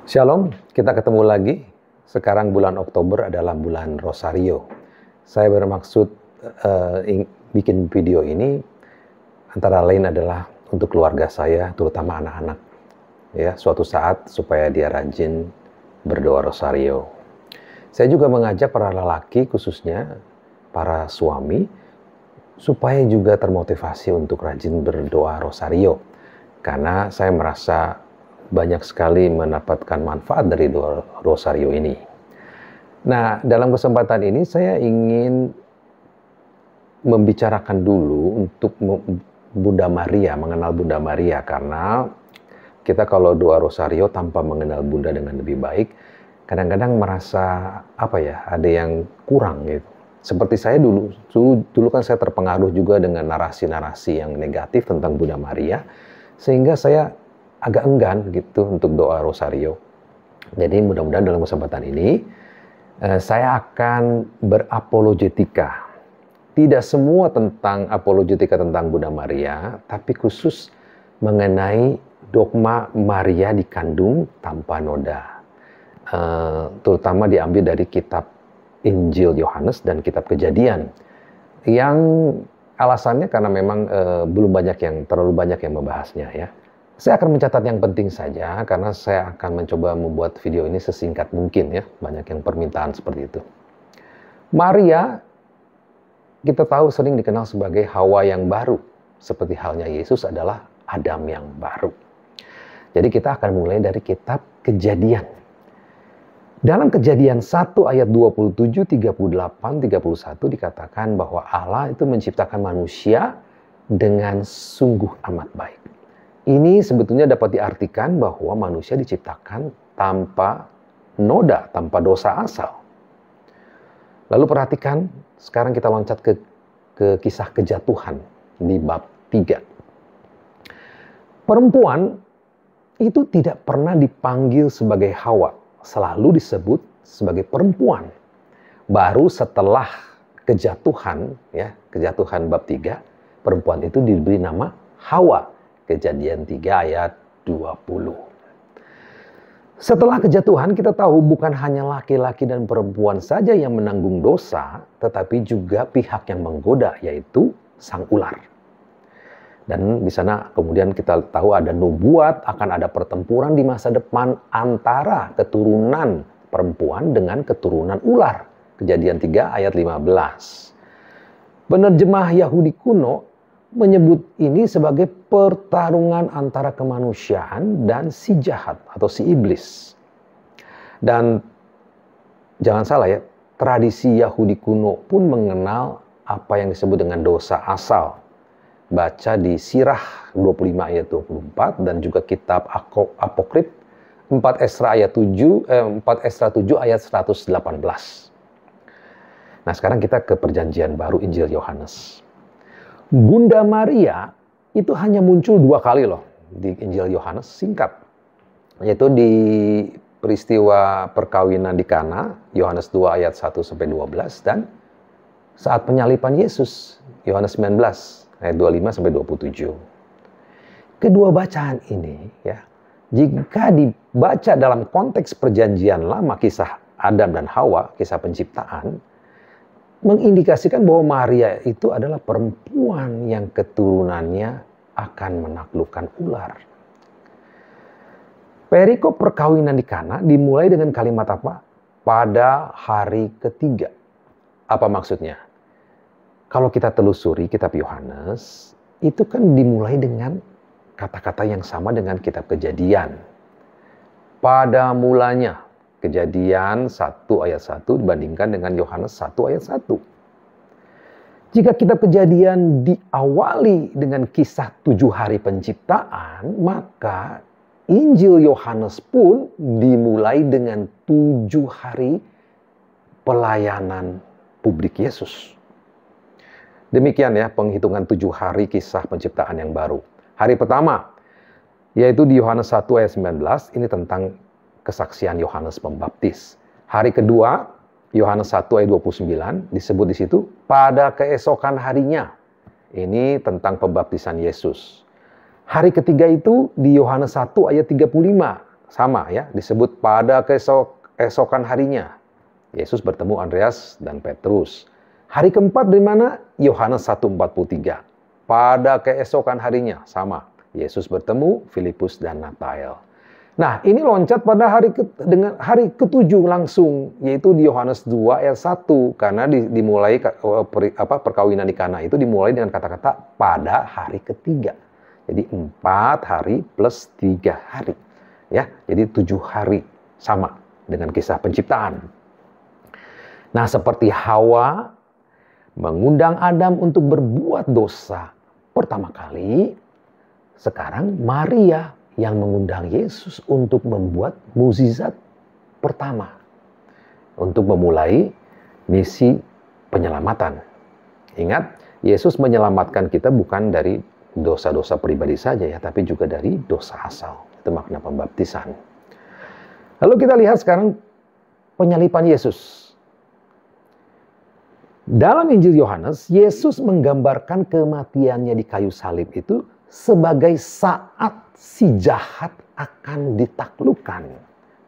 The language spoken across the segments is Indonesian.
Shalom, kita ketemu lagi. Sekarang bulan Oktober adalah bulan Rosario. Saya bermaksud bikin video ini antara lain adalah untuk keluarga saya, terutama anak-anak. Ya, suatu saat supaya dia rajin berdoa Rosario. Saya juga mengajak para lelaki, khususnya para suami, supaya juga termotivasi untuk rajin berdoa Rosario. Karena saya merasa banyak sekali mendapatkan manfaat dari doa Rosario ini. Nah, dalam kesempatan ini saya ingin membicarakan dulu untuk Bunda Maria, mengenal Bunda Maria. Karena kita kalau doa Rosario tanpa mengenal Bunda dengan lebih baik, kadang-kadang merasa ada yang kurang gitu. Seperti saya dulu kan saya terpengaruh juga dengan narasi-narasi yang negatif tentang Bunda Maria, sehingga saya agak enggan gitu untuk doa Rosario. Jadi mudah-mudahan dalam kesempatan ini saya akan berapologetika. Tidak semua tentang apologetika tentang Bunda Maria, tapi khusus mengenai dogma Maria dikandung tanpa noda. Terutama diambil dari kitab Injil Yohanes dan kitab Kejadian. Yang alasannya karena memang terlalu banyak yang membahasnya ya. Saya akan mencatat yang penting saja karena saya akan mencoba membuat video ini sesingkat mungkin ya. Banyak yang permintaan seperti itu. Maria kita tahu sering dikenal sebagai Hawa yang baru. Seperti halnya Yesus adalah Adam yang baru. Jadi kita akan mulai dari kitab Kejadian. Dalam Kejadian 1 ayat 27, 38, 31 dikatakan bahwa Allah itu menciptakan manusia dengan sungguh amat baik. Ini sebetulnya dapat diartikan bahwa manusia diciptakan tanpa noda, tanpa dosa asal. Lalu perhatikan, sekarang kita loncat ke kisah kejatuhan di bab 3. Perempuan itu tidak pernah dipanggil sebagai Hawa, selalu disebut sebagai perempuan. Baru setelah kejatuhan bab 3, perempuan itu diberi nama Hawa. Kejadian 3 ayat 20. Setelah kejatuhan kita tahu bukan hanya laki-laki dan perempuan saja yang menanggung dosa, tetapi juga pihak yang menggoda, yaitu sang ular. Dan di sana kemudian kita tahu ada nubuat akan ada pertempuran di masa depan antara keturunan perempuan dengan keturunan ular. Kejadian 3 ayat 15. Penerjemah Yahudi kuno menyebut ini sebagai pertarungan antara kemanusiaan dan si jahat atau si iblis. Dan jangan salah ya, tradisi Yahudi kuno pun mengenal apa yang disebut dengan dosa asal. Baca di Sirah 25 ayat 24 dan juga kitab Apokrif 4 Esra 7 ayat 118. Nah, sekarang kita ke perjanjian baru Injil Yohanes. Bunda Maria itu hanya muncul 2 kali loh di Injil Yohanes, singkat. Yaitu di peristiwa perkawinan di Kana, Yohanes 2 ayat 1 sampai 12 dan saat penyaliban Yesus, Yohanes 19 ayat 25 sampai 27. Kedua bacaan ini ya, jika dibaca dalam konteks perjanjian lama, kisah Adam dan Hawa, kisah penciptaan, mengindikasikan bahwa Maria itu adalah perempuan yang keturunannya akan menaklukkan ular. Perikop perkawinan di Kana dimulai dengan kalimat apa? Pada hari ketiga. Apa maksudnya? Kalau kita telusuri kitab Yohanes, itu kan dimulai dengan kata-kata yang sama dengan kitab Kejadian. Pada mulanya. Kejadian 1 ayat 1 dibandingkan dengan Yohanes 1 ayat 1. Jika kitab Kejadian diawali dengan kisah 7 hari penciptaan, maka Injil Yohanes pun dimulai dengan 7 hari pelayanan publik Yesus. Demikian ya penghitungan 7 hari kisah penciptaan yang baru. Hari pertama, yaitu di Yohanes 1 ayat 19, ini tentang kesaksian Yohanes Pembaptis. Hari kedua, Yohanes 1 ayat 29, disebut di situ, pada keesokan harinya. Ini tentang pembaptisan Yesus. Hari ketiga itu di Yohanes 1 ayat 35, sama ya, disebut pada keesokan harinya. Yesus bertemu Andreas dan Petrus. Hari keempat di mana? Yohanes 1:43. Pada keesokan harinya, sama. Yesus bertemu Filipus dan Natanael. Nah, ini loncat pada dengan hari ketujuh langsung, yaitu di Yohanes 2 ayat 1. Karena dimulai perkawinan di Kana itu dimulai dengan kata-kata pada hari ketiga. Jadi 4 hari plus 3 hari. Ya, jadi 7 hari, sama dengan kisah penciptaan. Nah, seperti Hawa mengundang Adam untuk berbuat dosa pertama kali, sekarang Maria yang mengundang Yesus untuk membuat mukjizat pertama, untuk memulai misi penyelamatan. Ingat, Yesus menyelamatkan kita bukan dari dosa-dosa pribadi saja ya, tapi juga dari dosa asal. Itu makna pembaptisan. Lalu kita lihat sekarang penyalipan Yesus. Dalam Injil Yohanes, Yesus menggambarkan kematiannya di kayu salib itu sebagai saat si jahat akan ditaklukkan.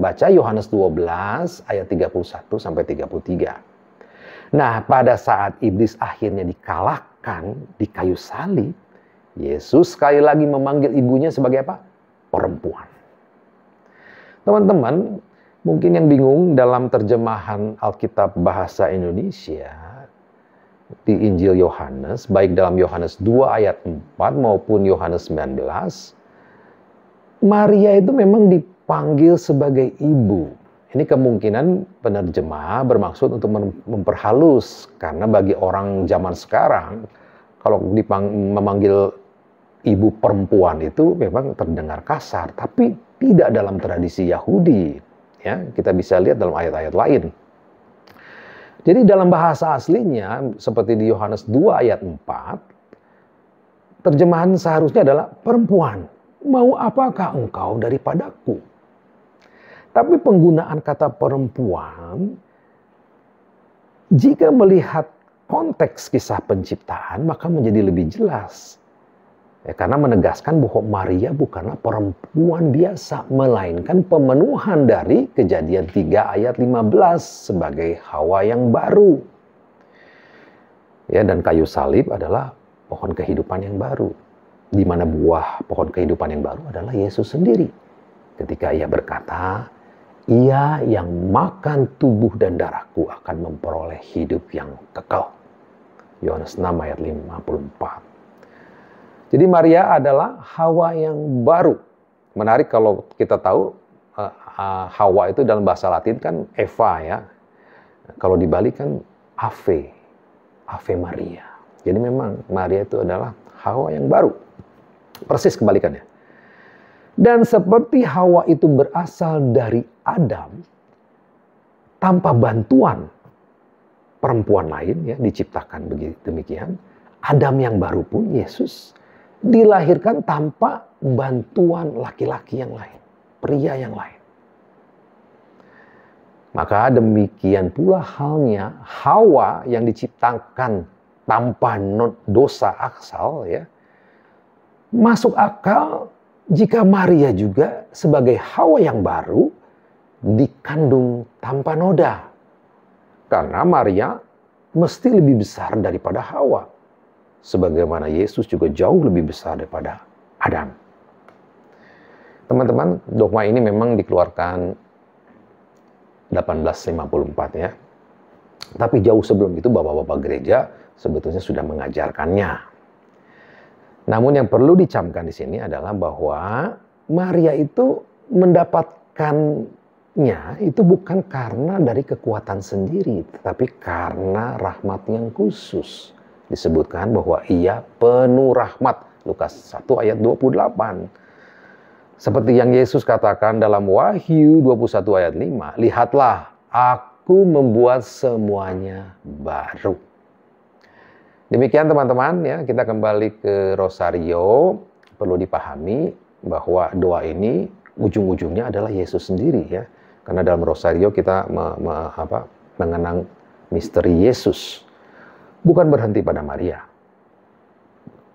Baca Yohanes 12 ayat 31 sampai 33. Nah, pada saat iblis akhirnya dikalahkan di kayu salib, Yesus sekali lagi memanggil ibunya sebagai apa? Perempuan. Teman-teman, mungkin yang bingung dalam terjemahan Alkitab bahasa Indonesia, di Injil Yohanes, baik dalam Yohanes 2 ayat 4 maupun Yohanes 19, Maria itu memang dipanggil sebagai ibu. Ini kemungkinan penerjemah bermaksud untuk memperhalus, karena bagi orang zaman sekarang, kalau memanggil ibu perempuan itu memang terdengar kasar, tapi tidak dalam tradisi Yahudi. Ya, kita bisa lihat dalam ayat-ayat lain. Jadi dalam bahasa aslinya, seperti di Yohanes 2 ayat 4, terjemahan seharusnya adalah perempuan, mau apakah engkau daripadaku? Tapi penggunaan kata perempuan, jika melihat konteks kisah penciptaan, maka menjadi lebih jelas. Ya, karena menegaskan bahwa Maria bukanlah perempuan biasa, melainkan pemenuhan dari Kejadian 3 ayat 15 sebagai Hawa yang baru. Ya, dan kayu salib adalah pohon kehidupan yang baru, di mana buah pohon kehidupan yang baru adalah Yesus sendiri. Ketika ia berkata, ia yang makan tubuh dan darahku akan memperoleh hidup yang kekal. Yohanes 6 ayat 54. Jadi Maria adalah Hawa yang baru. Menarik kalau kita tahu Hawa itu dalam bahasa Latin kan Eva ya. Kalau dibalik kan Ave, Ave Maria. Jadi memang Maria itu adalah Hawa yang baru. Persis kebalikannya. Dan seperti Hawa itu berasal dari Adam, tanpa bantuan perempuan lain ya diciptakan demikian, Adam yang baru pun Yesus dilahirkan tanpa bantuan laki-laki yang lain, pria yang lain. Maka demikian pula halnya Hawa yang diciptakan tanpa dosa asal ya, masuk akal jika Maria juga sebagai Hawa yang baru dikandung tanpa noda. Karena Maria mesti lebih besar daripada Hawa. Sebagaimana Yesus juga jauh lebih besar daripada Adam. Teman-teman, dogma ini memang dikeluarkan 1854 ya. Tapi jauh sebelum itu bapak-bapak gereja sebetulnya sudah mengajarkannya. Namun yang perlu dicamkan di sini adalah bahwa Maria itu mendapatkannya itu bukan karena dari kekuatan sendiri, tetapi karena rahmat yang khusus. Disebutkan bahwa ia penuh rahmat. Lukas 1 ayat 28. Seperti yang Yesus katakan dalam Wahyu 21 ayat 5. Lihatlah, aku membuat semuanya baru. Demikian teman-teman ya, kita kembali ke Rosario. Perlu dipahami bahwa doa ini ujung-ujungnya adalah Yesus sendiri ya. Karena dalam Rosario kita mengenang misteri Yesus. Bukan berhenti pada Maria.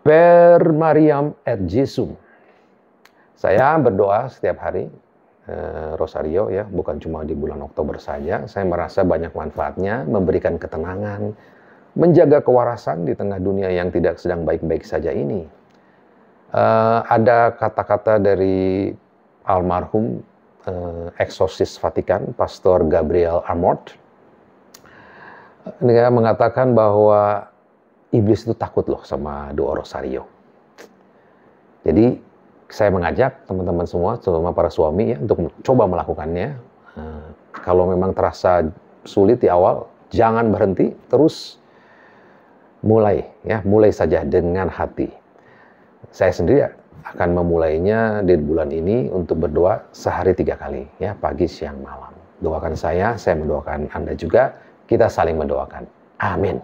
Per Mariam et Jesum. Saya berdoa setiap hari Rosario ya, bukan cuma di bulan Oktober saja. Saya merasa banyak manfaatnya, memberikan ketenangan, menjaga kewarasan di tengah dunia yang tidak sedang baik-baik saja ini. Ada kata-kata dari almarhum eksorsis Vatikan, Pastor Gabriel Amort. Dia mengatakan bahwa iblis itu takut loh sama doa Rosario. Jadi saya mengajak teman-teman semua, terutama para suami ya, untuk coba melakukannya. Kalau memang terasa sulit di awal, jangan berhenti, terus mulai saja dengan hati. Saya sendiri akan memulainya di bulan ini untuk berdoa sehari 3 kali, ya, pagi, siang, malam. Doakan saya mendoakan Anda juga, kita saling mendoakan. Amin.